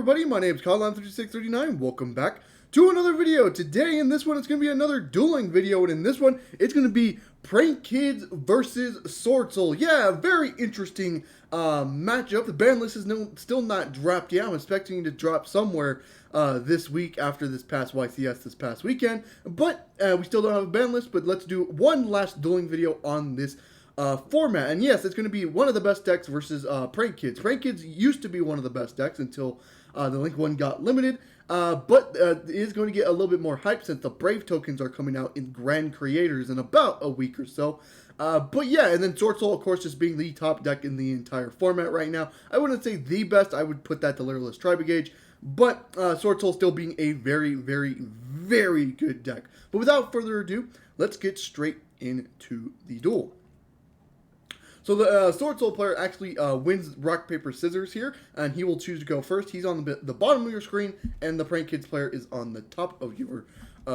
everybody, my name is Kyle3639. Welcome back to another video. Today in this one it's going to be another dueling video, and in this one it's going to be Prank Kids versus Swordsoul. Yeah, very interesting matchup. The ban list is still not dropped yet. I'm expecting it to drop somewhere this week after this past YCS this past weekend, but we still don't have a ban list. But let's do one last dueling video on this format. And yes, it's going to be one of the best decks versus Prank Kids. Prank Kids used to be one of the best decks until the Link 1 got limited, but it is going to get a little bit more hype since the Brave tokens are coming out in Grand Creators in about a week or so. But yeah, and then Swordsoul, of course, just being the top deck in the entire format right now. I wouldn't say the best. I would put that to Literalist Tribegage, but Swordsoul still being a very, very, very good deck. But without further ado, let's get straight into the duel. So the Swordsoul player actually wins rock, paper, scissors here, and he will choose to go first. He's on the bottom of your screen, and the Prank Kids player is on the top of your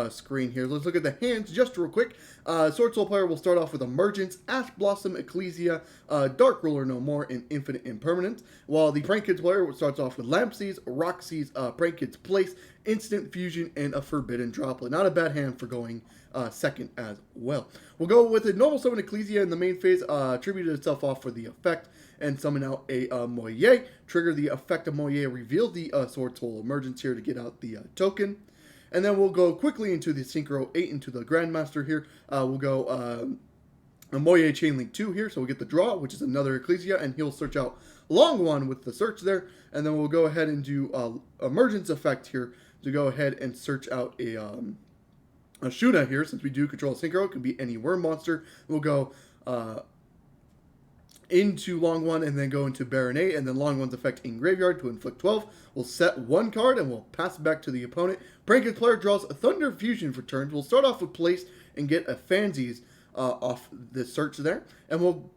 screen here. Let's look at the hands just real quick. Swordsoul player will start off with Emergence, Ash Blossom, Ecclesia, Dark Ruler No More, and Infinite Impermanence, while the Prank Kids player starts off with Lampseas, Roxy's, Prank Kids Place, Instant Fusion, and a Forbidden Droplet. Not a bad hand for going second as well. We'll go with a normal summon Ecclesia in the main phase, tributed itself off for the effect, and summon out a Moye. Trigger the effect of Moye, reveal the Swordsoul Emergence here to get out the token. And then we'll go quickly into the Synchro 8 into the Grandmaster here. We'll go a Moye Chainlink 2 here, so we'll get the draw, which is another Ecclesia, and he'll search out Long One with the search there. And then we'll go ahead and do Emergence effect here to go ahead and search out a Shuna here, since we do control Synchro. It could be any worm monster. We'll go into Long One and then go into Baronet, and then Long One's effect in Graveyard to inflict 12. We'll set one card and we'll pass it back to the opponent. Prank Kids player draws a Thunder Fusion for turns. We'll start off with Place and get a Fansies off the search there. And we'll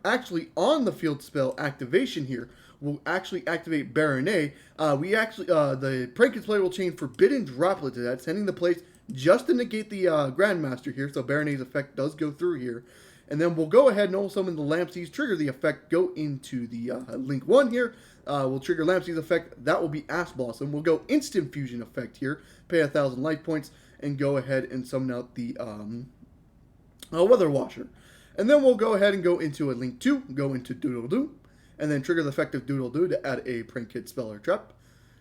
actually on the field spell activation here, we'll actually activate Baronet. The Prank Kids player will chain Forbidden Droplet to that, sending the Place just to negate the Grandmaster here, so Baronet's effect does go through here. And then we'll go ahead and also summon the Lampseas, trigger the effect, go into the Link 1 here. We'll trigger Lampseas effect, that will be Ash Blossom. We'll go Instant Fusion effect here, pay 1,000 life points, and go ahead and summon out the Weather Washer. And then we'll go ahead and go into a Link 2, go into Doodle Doo, and then trigger the effect of Doodle Doo to add a Prank Kid spell or trap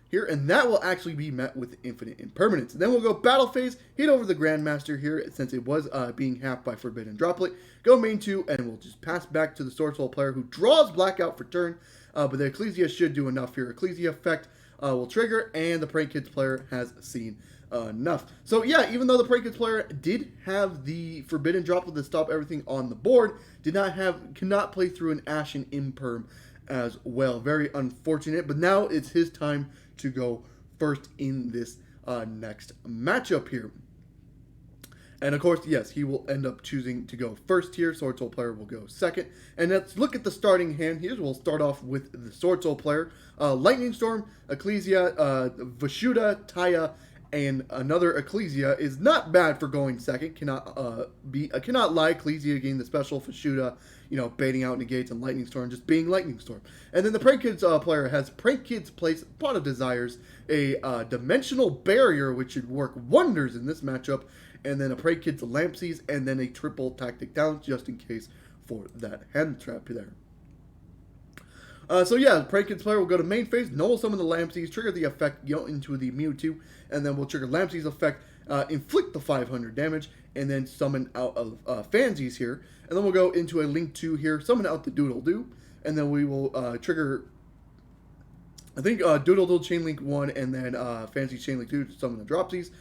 here, and that will actually be met with Infinite Impermanence. And then we'll go Battle Phase, hit over the Grandmaster here, since it was being halved by Forbidden Droplet. Go main 2, and we'll just pass back to the Swordsoul player, who draws Blackout for turn, but the Ecclesia should do enough here. Ecclesia effect will trigger, and the Prank Kids player has seen enough. So yeah, even though the Prank Kids player did have the Forbidden Droplet to stop everything on the board, cannot play through an Ashen Imperm as well. Very unfortunate, but now it's his time to go first in this next matchup here. And of course, yes, he will end up choosing to go first here. Swordsoul player will go second. And let's look at the starting hand here. We'll start off with the Swordsoul player. Lightning Storm, Ecclesia, Vashuda, Taya, and another Ecclesia is not bad for going second. Cannot lie. Ecclesia gained the special. Vashuda, baiting out negates, and Lightning Storm just being Lightning Storm. And then the Prank Kids player has Prank Kids Place, Pot of Desires, a Dimensional Barrier, which should work wonders in this matchup, and then a Prank Kids Lampseas, and then a triple Tactic Talents just in case for that hand trap there. So yeah, Prank Kids player will go to main phase, normal summon the Lampseas, trigger the effect, go into the Mewtwo, and then we'll trigger Lampseas effect, inflict the 500 damage, and then summon out of Fansies here. And then we'll go into a Link 2 here, summon out the Doodle Doo, and then we will trigger, I think, Doodle Doo Chainlink 1, and then Fansies Chainlink 2 to summon the Dropsies.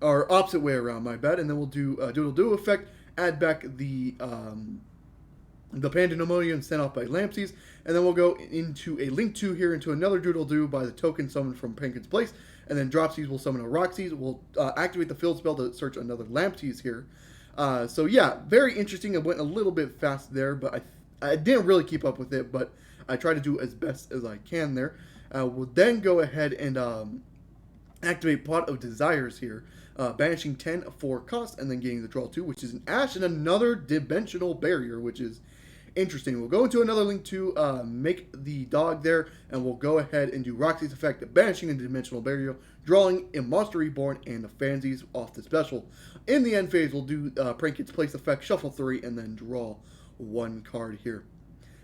Or opposite way around, my bad. And then we'll do Doodle Doo effect, add back the Pandemonium sent off by Lampseas, and then we'll go into a Link 2 here into another Doodle Doo by the token summoned from Prank Kids Place, and then Dropsies will summon a Roxy's. We'll activate the field spell to search another Lampseas here. So yeah, very interesting. I went a little bit fast there, but I didn't really keep up with it, but I try to do as best as I can there. We'll then go ahead and activate Pot of Desires here, banishing 10 for cost, and then getting the draw 2, which is an Ash and another Dimensional Barrier, which is interesting. We'll go into another link to make the dog there, and we'll go ahead and do Roxy's effect, banishing a dimensional barrier, drawing a Monster Reborn and the Fansies off the special. In the end phase, we'll do Prank Kids place effect, shuffle 3, and then draw 1 card here,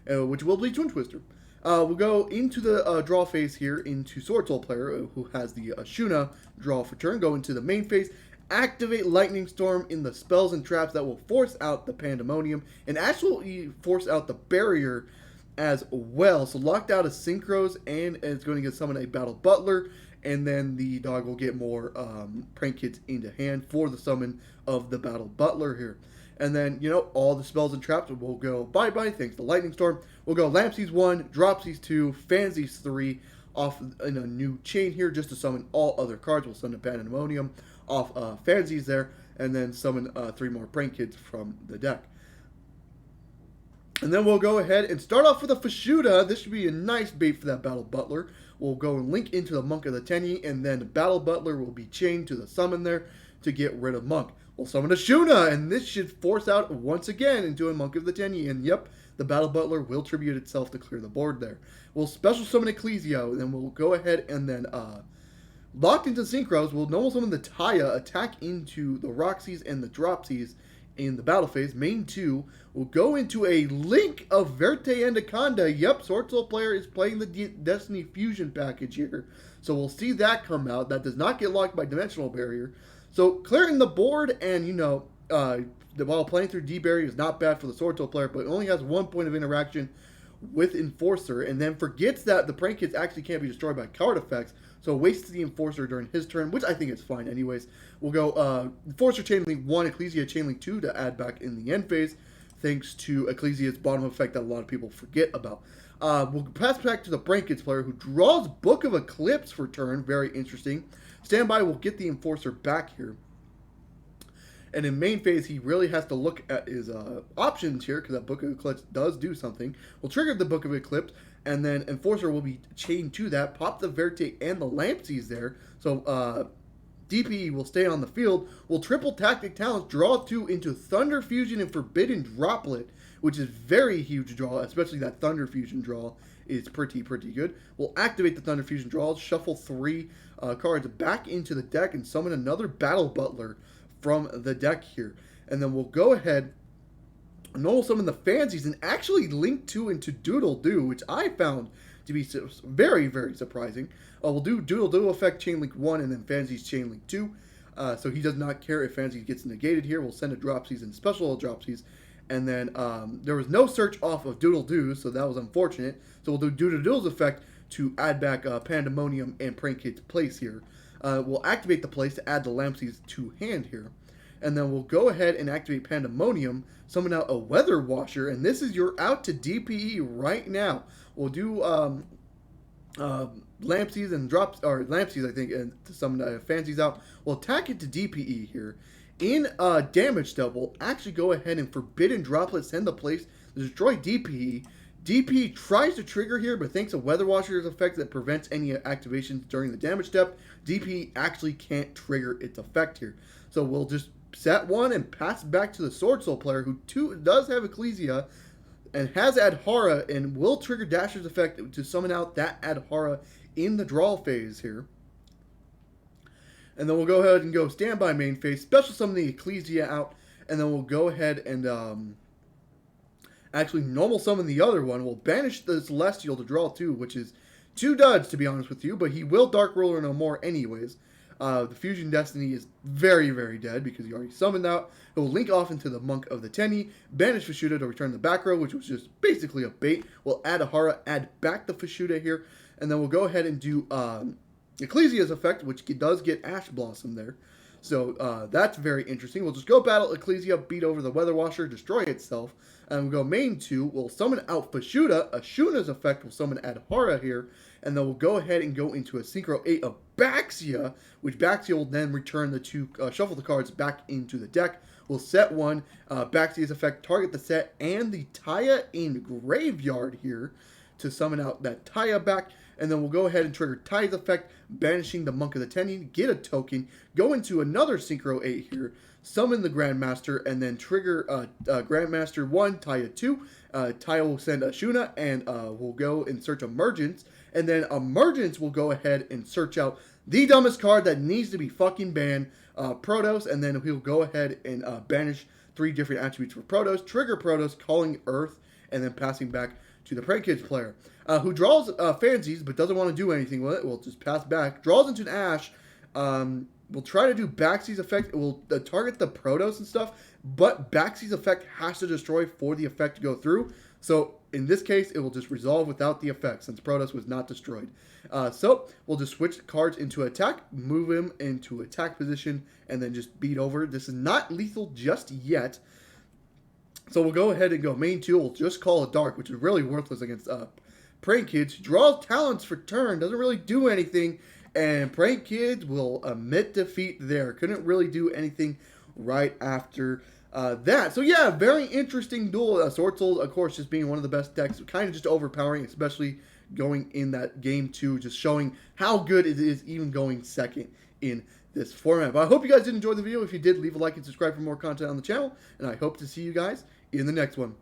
which will be Twin Twister. We'll go into the draw phase here into Swordsoul player, who has the Ashuna draw for turn. Go into the main phase, activate Lightning Storm in the spells and traps that will force out the Pandemonium, and actually force out the barrier as well. So locked out of Synchros, and it's going to get summon a Battle Butler, and then the dog will get more Prank Kids into hand for the summon of the Battle Butler here. And then, you know, all the spells and traps will go bye-bye thanks to Lightning Storm. We'll go Lampsies 1, Dropsies 2, Fansies 3 off in a new chain here just to summon all other cards. We'll summon Pandemonium off Fansies there, and then summon 3 more Prank Kids from the deck. And then we'll go ahead and start off with a Fashuda. This should be a nice bait for that Battle Butler. We'll go and link into the Monk of the Tenyi, and then the Battle Butler will be chained to the summon there to get rid of Monk. We'll summon a Shuna, and this should force out once again into a Monk of the Tenyi. And yep, the Battle Butler will tribute itself to clear the board there. We'll special summon Ecclesio, and then we'll go ahead and then locked into Synchros, we'll normal summon the Taya, attack into the Roxy's and the Dropsies in the battle phase. Main 2 will go into a Link of Verte and Akanda. Yep, Swordsoul player is playing the Destiny Fusion package here. So we'll see that come out. That does not get locked by Dimensional Barrier. So clearing the board, and you know, while playing through D-Barrier is not bad for the Swordsoul player, but it only has 1 point of interaction with Enforcer, and then forgets that the Prank Kids actually can't be destroyed by card effects, so wastes the Enforcer during his turn, which I think is fine anyways. We'll go Enforcer Chainlink 1, Ecclesia Chainlink 2 to add back in the end phase, thanks to Ecclesia's bottom effect that a lot of people forget about. We'll pass back to the Prank Kids player, who draws Book of Eclipse for turn, very interesting. Standby will get the Enforcer back here. And in main phase, he really has to look at his options here, because that Book of Eclipse does do something. We'll trigger the Book of Eclipse, and then Enforcer will be chained to that. Pop the Verte and the Lampsies there. So DPE will stay on the field. We'll triple Tactic Talents, draw 2 into Thunder Fusion and Forbidden Droplet, which is very huge draw, especially that Thunder Fusion draw is pretty good. We'll activate the Thunder Fusion draw, shuffle 3 cards back into the deck, and summon another Battle Butler from the deck here. And then we'll go ahead and normal summon the Fansies and actually link 2 into Doodle Doo, which I found to be very surprising. We'll do Doodle Doo effect Chainlink 1 and then Fansies Chainlink 2. So he does not care if Fansies gets negated here. We'll send a Dropsies and special Dropsies. And then there was no search off of Doodle Doo, so that was unfortunate. So we'll do Doodle Doo's effect to add back Pandemonium and Prank Kids place here. We'll activate the place to add the Lampsies to hand here. And then we'll go ahead and activate Pandemonium, summon out a Weather Washer, and this is your out to DPE right now. We'll do Lampsies and Lampsies, I think, and to summon Fansies out. We'll attack it to DPE here. In damage step, we'll actually go ahead and Forbidden Droplet, send the place to destroy DPE. DPE tries to trigger here, but thanks to Weather Washer's effect that prevents any activations during the damage step, DPE actually can't trigger its effect here. So we'll just set 1 and pass back to the Swordsoul player, who does have Ecclesia and has Adhara and will trigger Dasher's effect to summon out that Adhara in the draw phase here. And then we'll go ahead and go standby main phase, special summon the Ecclesia out, and then we'll go ahead and actually normal summon the other one. We'll banish the Celestial to draw 2, which is 2 duds to be honest with you, but he will Dark Ruler no more anyways. The Fusion Destiny is very dead because he already summoned out. It will link off into the Monk of the Tenyi, banish Fashuda to return the back row, which was just basically a bait. We'll add Ahara, add back the Fashuda here, and then we'll go ahead and do Ecclesia's effect, which does get Ash Blossom there. So that's very interesting. We'll just go battle Ecclesia, beat over the Weather Washer, destroy itself, and we'll go main 2. We'll summon out Fashuda. Ashuna's effect will summon Adhara here, and then we'll go ahead and go into a Synchro 8 of Baxia, which Baxia will then return the 2, shuffle the cards back into the deck. We'll set 1, Baxia's effect, target the set, and the Taya in Graveyard here to summon out that Taya back, and then we'll go ahead and trigger Taya's effect, banishing the Monk of the Tennin, get a token, go into another Synchro 8 here, summon the Grandmaster, and then trigger Grandmaster 1, Taya 2. Taya will send a Shuna, and we'll go and search Emergence, and then Emergence will go ahead and search out the dumbest card that needs to be fucking banned, Protos, and then he'll go ahead and banish 3 different attributes for Protos, trigger Protos, calling Earth, and then passing back to the Prank Kids player, who draws Fancies but doesn't want to do anything with it. We'll just pass back, draws into an Ash. We'll try to do Baxie's effect. It will target the Protos and stuff, but Baxie's effect has to destroy for the effect to go through. So in this case, it will just resolve without the effect since Protos was not destroyed. So we'll just switch cards into attack, move him into attack position, and then just beat over. This is not lethal just yet. So we'll go ahead and go main 2. We'll just call it Dark, which is really worthless against Prank Kids. Draws talents for turn, doesn't really do anything. And Prank Kids will admit defeat there. Couldn't really do anything right after that. So yeah, very interesting duel. Swordsoul, of course, just being one of the best decks. Kind of just overpowering, especially going in that game 2. Just showing how good it is even going second in this format. But I hope you guys did enjoy the video. If you did, leave a like and subscribe for more content on the channel. And I hope to see you guys in the next one.